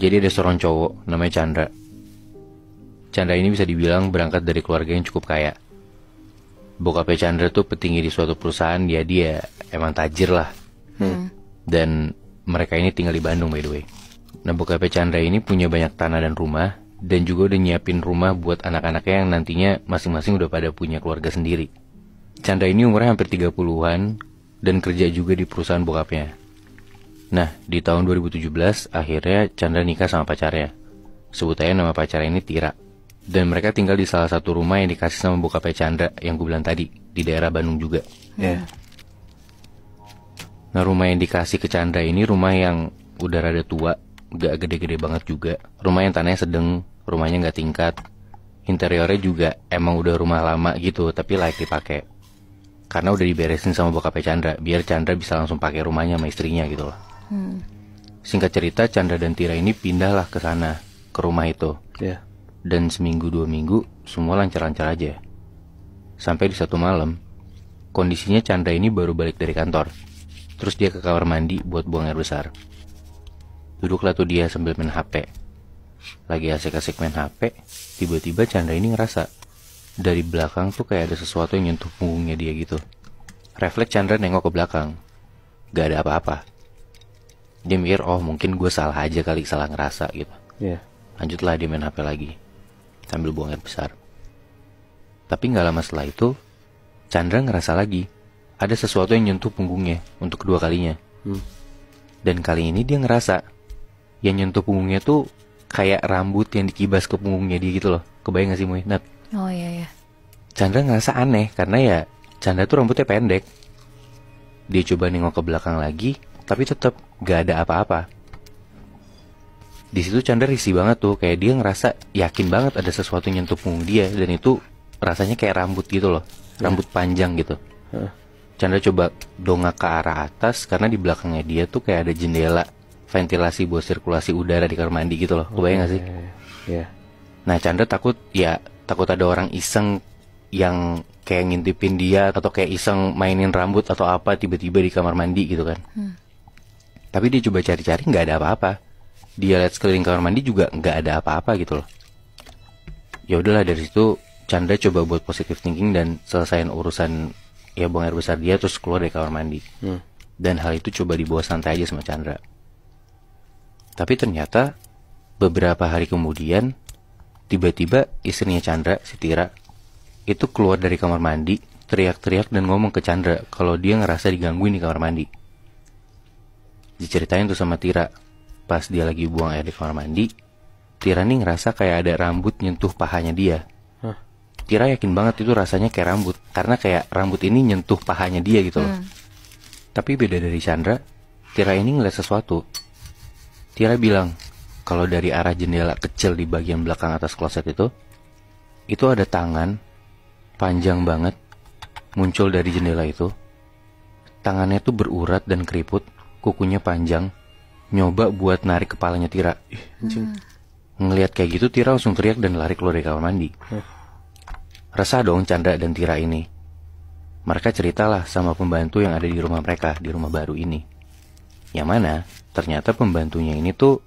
Jadi ada seorang cowok namanya Chandra. Chandra ini bisa dibilang berangkat dari keluarga yang cukup kaya. Bokapnya Chandra tuh petinggi di suatu perusahaan, dia emang tajir lah. Dan mereka ini tinggal di Bandung by the way. Nah bokapnya Chandra ini punya banyak tanah dan rumah, dan juga udah nyiapin rumah buat anak-anaknya yang nantinya masing-masing udah pada punya keluarga sendiri. Chandra ini umurnya hampir 30-an dan kerja juga di perusahaan bokapnya. Nah, di tahun 2017 akhirnya Chandra nikah sama pacarnya. Sebut aja nama pacarnya ini Tira. Dan mereka tinggal di salah satu rumah yang dikasih sama bokapnya Chandra yang gue bilang tadi, di daerah Bandung juga. Nah, rumah yang dikasih ke Chandra ini rumah yang udah rada tua, gak gede-gede banget juga. Rumah yang tanahnya sedang, rumahnya gak tingkat. Interiornya juga emang udah rumah lama gitu, tapi layak dipakai. Karena udah diberesin sama bokapnya Chandra, biar Chandra bisa langsung pakai rumahnya sama istrinya gitu loh. Singkat cerita, Chandra dan Tira ini pindahlah ke sana, ke rumah itu. Dan seminggu 2 minggu semua lancar-lancar aja. Sampai di satu malam, kondisinya Chandra ini baru balik dari kantor. Terus dia ke kamar mandi buat buang air besar. Duduklah tuh dia sambil main HP. Lagi asik-asik main HP, tiba-tiba Chandra ini ngerasa dari belakang tuh kayak ada sesuatu yang nyentuh punggungnya dia gitu. Refleks Chandra nengok ke belakang, gak ada apa-apa. Dia mikir, oh mungkin gue salah aja kali, salah ngerasa gitu. Lanjutlah dia main HP lagi sambil buang air besar. Tapi gak lama setelah itu, Chandra ngerasa lagi ada sesuatu yang nyentuh punggungnya untuk kedua kalinya. Dan kali ini dia ngerasa yang nyentuh punggungnya tuh kayak rambut yang dikibas ke punggungnya dia gitu loh. Kebayang gak sih Muy? Nat? Oh iya. Chandra ngerasa aneh karena ya Chandra tuh rambutnya pendek. Dia coba nengok ke belakang lagi, tapi tetap gak ada apa-apa. Di situ Chandra risih banget tuh, kayak dia ngerasa yakin banget ada sesuatu yang nyentuh punggung dia, dan itu rasanya kayak rambut gitu loh, rambut panjang gitu. Chandra coba dongak ke arah atas karena di belakangnya dia tuh kayak ada jendela ventilasi buat sirkulasi udara di kamar mandi gitu loh. Kebayang gak sih? Nah Chandra takut ada orang iseng yang kayak ngintipin dia, atau kayak iseng mainin rambut atau apa tiba-tiba di kamar mandi gitu kan. Tapi dia coba cari-cari nggak ada apa-apa. Dia lihat sekeliling kamar mandi juga nggak ada apa-apa gitu loh. Ya udahlah, dari situ Chandra coba buat positive thinking dan selesain urusan ya buang air besar dia, terus keluar dari kamar mandi. Dan hal itu coba dibawa santai aja sama Chandra. Tapi ternyata beberapa hari kemudian tiba-tiba istrinya Chandra, si Tira, itu keluar dari kamar mandi, teriak-teriak dan ngomong ke Chandra kalau dia ngerasa digangguin di kamar mandi. Diceritain tuh sama Tira, pas dia lagi buang air di kamar mandi, Tira nih ngerasa kayak ada rambut nyentuh pahanya dia. Tira yakin banget itu rasanya kayak rambut, karena kayak rambut ini nyentuh pahanya dia gitu loh. Tapi beda dari Chandra, Tira ini ngeliat sesuatu. Tira bilang kalau dari arah jendela kecil di bagian belakang atas kloset itu ada tangan panjang banget muncul dari jendela itu. Tangannya tuh berurat dan keriput, kukunya panjang, nyoba buat narik kepalanya Tira. Ngelihat kayak gitu Tira langsung teriak dan lari keluar dari kamar mandi. Resah dong Chandra dan Tira ini. Mereka ceritalah sama pembantu yang ada di rumah mereka, di rumah baru ini. Yang mana ternyata pembantunya ini tuh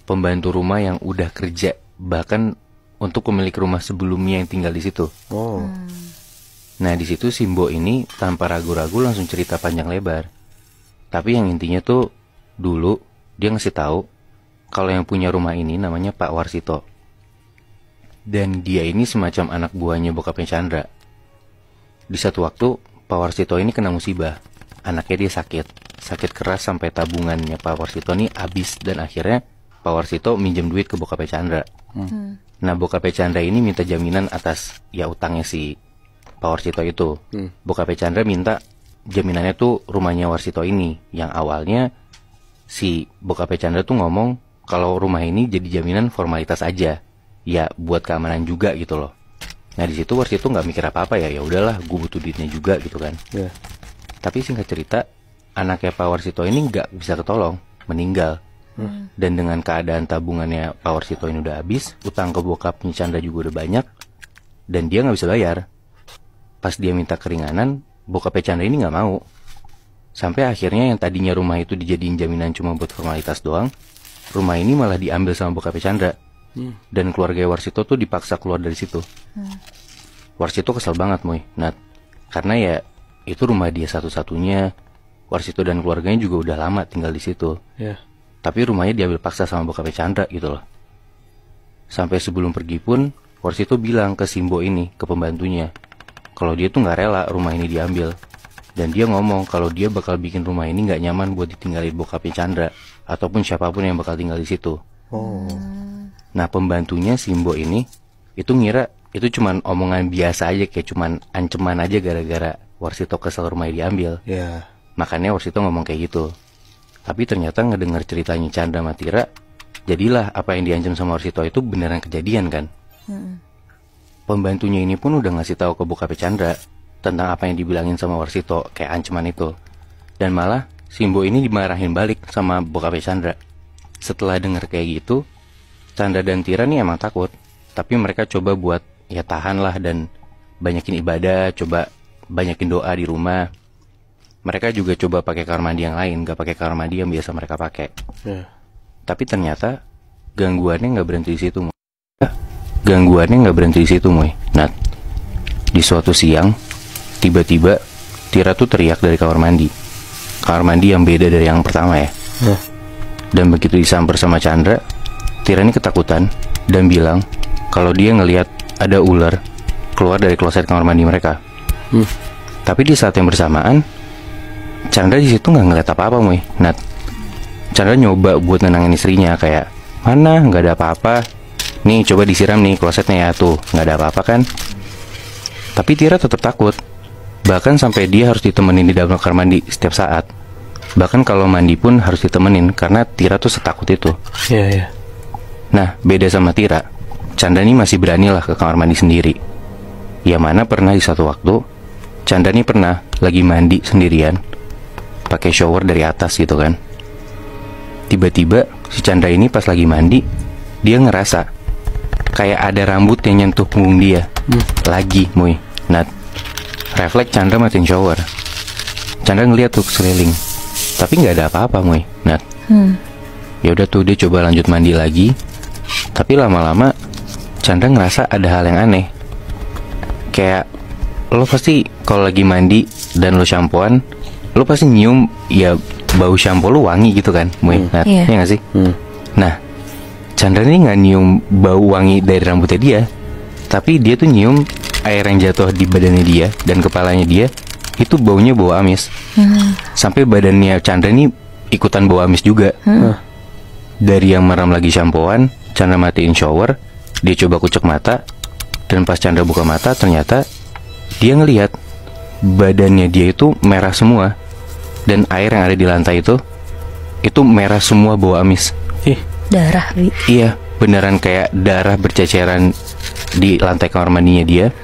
pembantu rumah yang udah kerja, bahkan untuk pemilik rumah sebelumnya yang tinggal di situ. Nah di situ Simbo ini tanpa ragu-ragu langsung cerita panjang lebar. Tapi yang intinya tuh dulu dia ngasih tahu kalau yang punya rumah ini namanya Pak Warsito. Dan dia ini semacam anak buahnya bokapnya Chandra. Di satu waktu Pak Warsito ini kena musibah. Anaknya dia sakit keras sampai tabungannya Pak Warsito ini habis, dan akhirnya Pak Warsito minjem duit ke bokapnya Chandra. Nah bokapnya Chandra ini minta jaminan atas ya utangnya si Pak Warsito itu. Bokapnya Chandra minta jaminannya tuh rumahnya Warsito ini, yang awalnya si bokapnya Chandra tuh ngomong kalau rumah ini jadi jaminan formalitas aja, ya buat keamanan juga gitu loh. Nah di situ Warsito nggak mikir apa-apa, ya udahlah gue butuh duitnya juga gitu kan. Tapi singkat cerita, anaknya Pak Warsito ini nggak bisa ketolong, meninggal. Dan dengan keadaan tabungannya Pak Warsito ini udah habis, utang ke bokapnya Chandra juga udah banyak, dan dia nggak bisa bayar. Pas dia minta keringanan, bokapnya Chandra ini nggak mau. Sampai akhirnya yang tadinya rumah itu dijadiin jaminan cuma buat formalitas doang, rumah ini malah diambil sama bokapnya Chandra. Dan keluarga Warsito tuh dipaksa keluar dari situ. Warsito kesel banget, Moy, Nat. Karena ya itu rumah dia satu-satunya. Warsito dan keluarganya juga udah lama tinggal di situ. Tapi rumahnya diambil paksa sama bokapnya Chandra gitu loh. Sampai sebelum pergi pun Warsito bilang ke Simbo ini, ke pembantunya, kalau dia tuh gak rela rumah ini diambil. Dan dia ngomong kalau dia bakal bikin rumah ini gak nyaman buat ditinggalin bokapnya Chandra ataupun siapapun yang bakal tinggal di situ. Nah, pembantunya Simbo ini itu ngira itu cuman omongan biasa aja, kayak cuman ancaman aja gara-gara Warsito kesel rumahnya diambil. Makanya Warsito ngomong kayak gitu. Tapi ternyata ngedenger ceritanya Chandra sama Tira, jadilah apa yang diancam sama Warsito itu beneran kejadian kan. Pembantunya ini pun udah ngasih tahu ke bokapnya Chandra tentang apa yang dibilangin sama Warsito, kayak ancaman itu. Dan malah Simbo ini dimarahin balik sama bokapnya Chandra. Setelah denger kayak gitu, Chandra dan Tira nih emang takut. Tapi mereka coba buat ya tahan lah dan banyakin ibadah, coba banyakin doa di rumah. Mereka juga coba pakai kamar mandi yang lain, gak pakai kamar mandi yang biasa mereka pakai. Tapi ternyata gangguannya gak berhenti di situ, Moy. Gangguannya gak berhenti di situ, Moy. Nat, di suatu siang, tiba-tiba Tira tuh teriak dari kamar mandi. Kamar mandi yang beda dari yang pertama ya. Dan begitu disamper sama Chandra, Tira ini ketakutan dan bilang kalau dia ngelihat ada ular keluar dari kloset kamar mandi mereka. Tapi di saat yang bersamaan, Chandra di situ nggak ngeliat apa-apa, Moy. Nat, Chandra nyoba buat nenangin istrinya kayak, mana nggak ada apa-apa. Nih coba disiram nih klosetnya ya, tuh nggak ada apa-apa kan. Tapi Tira tetap takut. Bahkan sampai dia harus ditemenin di dalam kamar mandi setiap saat. Bahkan kalau mandi pun harus ditemenin karena Tira tuh setakut itu. Nah, beda sama Tira, Chandra ini masih berani lah ke kamar mandi sendiri. Ya mana pernah di satu waktu Chandra ini pernah lagi mandi sendirian, pakai shower dari atas gitu kan. Tiba-tiba si Chandra ini pas lagi mandi, dia ngerasa kayak ada rambut yang nyentuh punggung dia. Lagi, Moy. Nat, refleks Chandra matiin shower. Chandra ngeliat tuh sekeliling, tapi nggak ada apa-apa, Moy. Nat, ya udah tuh dia coba lanjut mandi lagi. Tapi lama-lama Chandra ngerasa ada hal yang aneh. Kayak lo pasti kalau lagi mandi dan lo shampoan, lo pasti nyium ya bau shampoo lo wangi gitu kan, Moy. Nat, ya nggak sih? Nah, Chandra ini nggak nyium bau wangi dari rambutnya dia, tapi dia tuh nyium air yang jatuh di badannya dia dan kepalanya dia. Itu baunya bau amis. Sampai badannya Chandra ini ikutan bau amis juga. Dari yang merem lagi shampoan, Chandra matiin shower, dia coba kucek mata. Dan pas Chandra buka mata, ternyata dia ngelihat badannya dia itu merah semua. Dan air yang ada di lantai itu merah semua bau amis. Darah, Wi. Iya, beneran kayak darah berceceran di lantai kamar mandinya dia.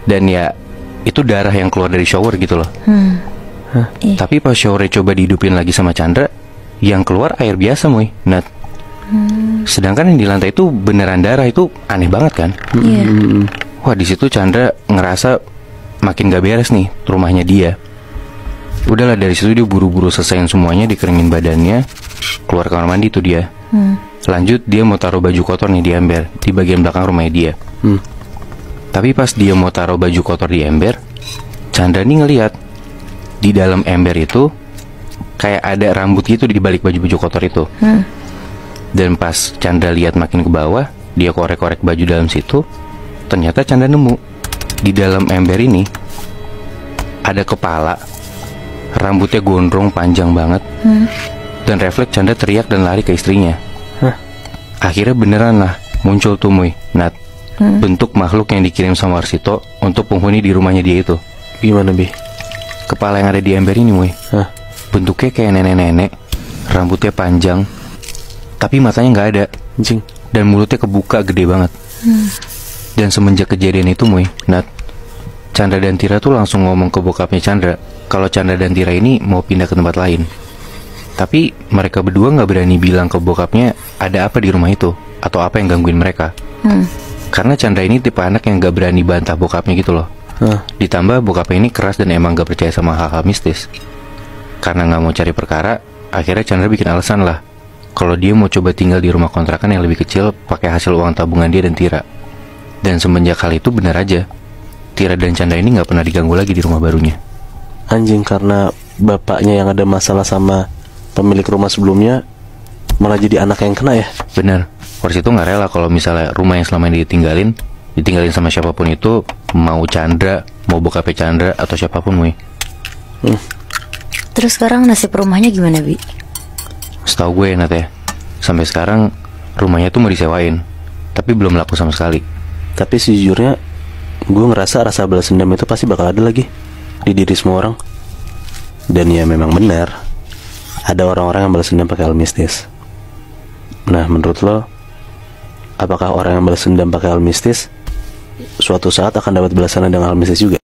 Dan ya itu darah yang keluar dari shower gitu loh. Tapi pas showernya coba dihidupin lagi sama Chandra, yang keluar air biasa, Moy. Nat, sedangkan yang di lantai itu beneran darah. Itu aneh banget kan? Wah, di situ Chandra ngerasa makin gak beres nih rumahnya dia. Udahlah, dari situ dia buru-buru selesaiin semuanya, dikeringin badannya, keluar kamar mandi tuh dia. Lanjut dia mau taruh baju kotor nih di ember di bagian belakang rumahnya dia. Tapi pas dia mau taruh baju kotor di ember, Chandra nih ngelihat di dalam ember itu kayak ada rambut gitu di balik baju-baju kotor itu. Dan pas Chandra lihat makin ke bawah, dia korek-korek baju dalam situ, ternyata Chandra nemu di dalam ember ini ada kepala, rambutnya gondrong panjang banget. Dan refleks Chandra teriak dan lari ke istrinya. Akhirnya beneran lah muncul tuh, Moy. Nat, bentuk makhluk yang dikirim sama Warsito untuk penghuni di rumahnya dia itu. Gimana, Bi? Kepala yang ada di ember ini, Moy, bentuknya kayak nenek-nenek, rambutnya panjang, tapi matanya nggak ada. Dan mulutnya kebuka gede banget. Dan semenjak kejadian itu, Moy, Nat, Chandra dan Tira tuh langsung ngomong ke bokapnya Chandra kalau Chandra dan Tira ini mau pindah ke tempat lain. Tapi mereka berdua gak berani bilang ke bokapnya ada apa di rumah itu atau apa yang gangguin mereka. Karena Chandra ini tipe anak yang gak berani bantah bokapnya gitu loh. Ditambah bokapnya ini keras dan emang gak percaya sama hal-hal mistis. Karena gak mau cari perkara, akhirnya Chandra bikin alasan lah kalau dia mau coba tinggal di rumah kontrakan yang lebih kecil pakai hasil uang tabungan dia dan Tira. Dan semenjak hal itu benar aja, Tira dan Chandra ini nggak pernah diganggu lagi di rumah barunya. Anjing, karena bapaknya yang ada masalah sama pemilik rumah sebelumnya, malah jadi anak yang kena ya? Bener, Wars itu nggak rela kalau misalnya rumah yang selama ini ditinggalin sama siapapun itu, mau Chandra, mau bokapnya Chandra, atau siapapun, Mui. Terus sekarang nasib rumahnya gimana, Bi? Setahu gue, Nat ya, sampai sekarang rumahnya tuh mau disewain, tapi belum laku sama sekali. Tapi sejujurnya, gue ngerasa rasa balas dendam itu pasti bakal ada lagi di diri semua orang. Dan ya memang benar, ada orang-orang yang balas dendam pakai hal mistis. Nah, menurut lo, apakah orang yang balas dendam pakai hal mistis suatu saat akan dapat balasan dengan hal mistis juga?